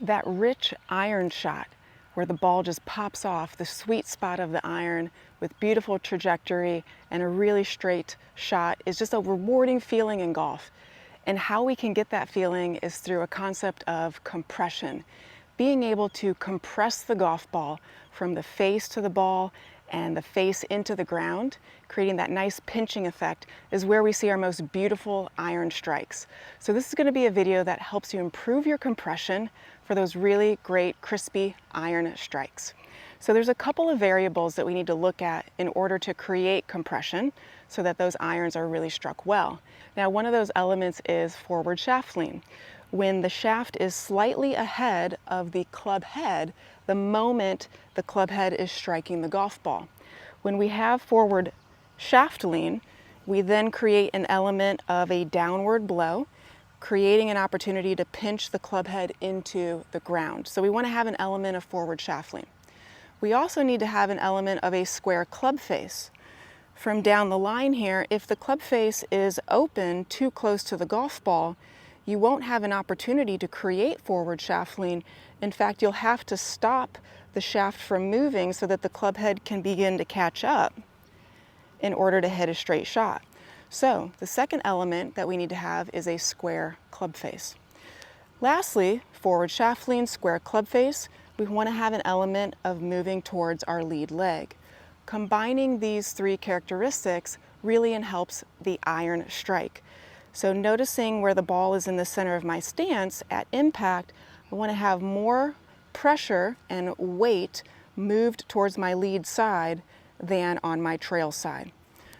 That rich iron shot where the ball just pops off, the sweet spot of the iron with beautiful trajectory and a really straight shot, is just a rewarding feeling in golf. And how we can get that feeling is through a concept of compression. Being able to compress the golf ball from the face to the ball and the face into the ground, creating that nice pinching effect, is where we see our most beautiful iron strikes. So this is going to be a video that helps you improve your compression for those really great crispy iron strikes. So there's a couple of variables that we need to look at in order to create compression so that those irons are really struck well. Now, one of those elements is forward shaft lean. When the shaft is slightly ahead of the club head the moment the club head is striking the golf ball. When we have forward shaft lean, we then create an element of a downward blow, creating an opportunity to pinch the club head into the ground. So we want to have an element of forward shaft lean. We also need to have an element of a square club face. From down the line here, if the club face is open too close to the golf ball, you won't have an opportunity to create forward shaft lean. In fact, you'll have to stop the shaft from moving so that the club head can begin to catch up in order to hit a straight shot. So the second element that we need to have is a square club face. Lastly, forward shaft lean, square club face, we want to have an element of moving towards our lead leg. Combining these three characteristics really helps the iron strike. So noticing where the ball is in the center of my stance, at impact, I want to have more pressure and weight moved towards my lead side than on my trail side.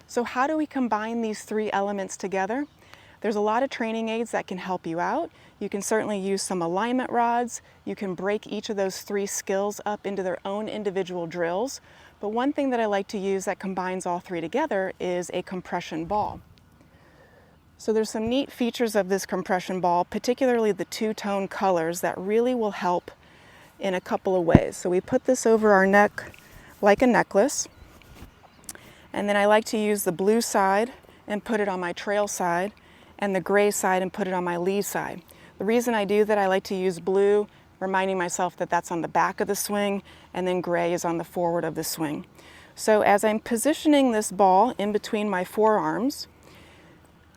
So how do we combine these three elements together? There's a lot of training aids that can help you out. You can certainly use some alignment rods. You can break each of those three skills up into their own individual drills. But one thing that I like to use that combines all three together is a compression ball. So there's some neat features of this compression ball, particularly the two-tone colors, that really will help in a couple of ways. So we put this over our neck like a necklace, and then I like to use the blue side and put it on my trail side, and the gray side and put it on my lead side. The reason I do that, I like to use blue, reminding myself that that's on the back of the swing, and then gray is on the forward of the swing. So as I'm positioning this ball in between my forearms,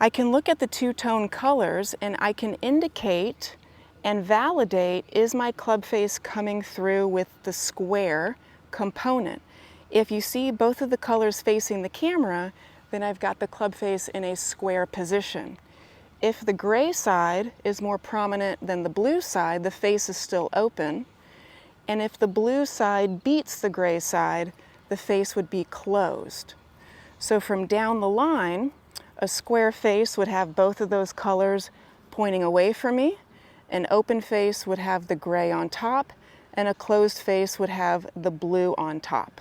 I can look at the two-tone colors and I can indicate and validate, is my club face coming through with the square component? If you see both of the colors facing the camera, then I've got the club face in a square position. If the gray side is more prominent than the blue side, the face is still open. And if the blue side beats the gray side, the face would be closed. So from down the line, a square face would have both of those colors pointing away from me. An open face would have the gray on top, and a closed face would have the blue on top.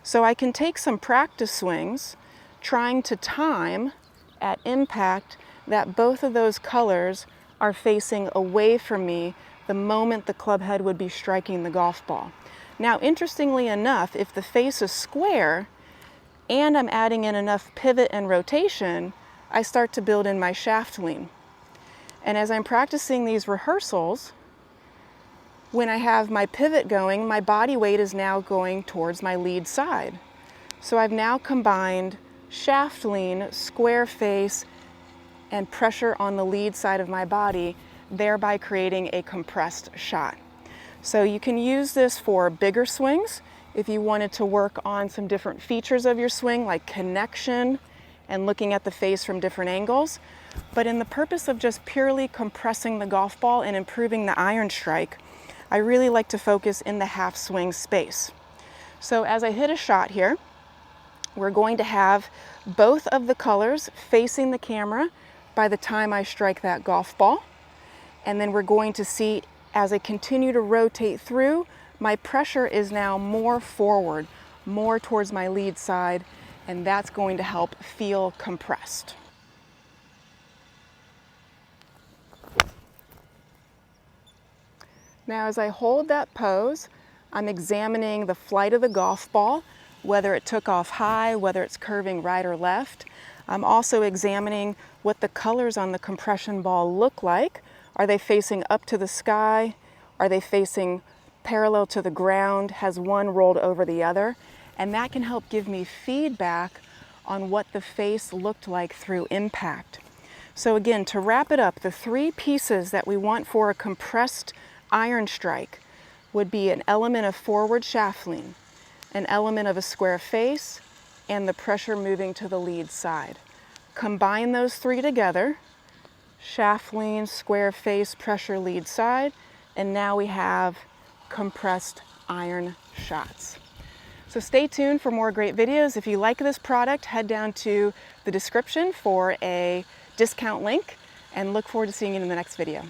So I can take some practice swings trying to time at impact that both of those colors are facing away from me the moment the club head would be striking the golf ball. Now, interestingly enough, if the face is square and I'm adding in enough pivot and rotation, I start to build in my shaft lean. And as I'm practicing these rehearsals, when I have my pivot going, my body weight is now going towards my lead side. So I've now combined shaft lean, square face, and pressure on the lead side of my body, thereby creating a compressed shot. So you can use this for bigger swings if you wanted to work on some different features of your swing, like connection and looking at the face from different angles. But in the purpose of just purely compressing the golf ball and improving the iron strike, I really like to focus in the half swing space. So as I hit a shot here, we're going to have both of the colors facing the camera by the time I strike that golf ball. And then we're going to see, as I continue to rotate through, my pressure is now more forward, more towards my lead side, and that's going to help feel compressed. Now, as I hold that pose, I'm examining the flight of the golf ball, whether it took off high, whether it's curving right or left. I'm also examining what the colors on the compression ball look like. Are they facing up to the sky, Are they facing parallel to the ground? Has one rolled over the other? And that can help give me feedback on what the face looked like through impact. So again, to wrap it up, the three pieces that we want for a compressed iron strike would be an element of forward shaft lean, an element of a square face, and the pressure moving to the lead side. Combine those three together, shaft lean, square face, pressure lead side, and now we have compressed iron shots. So stay tuned for more great videos. If you like this product, head down to the description for a discount link, and look forward to seeing you in the next video.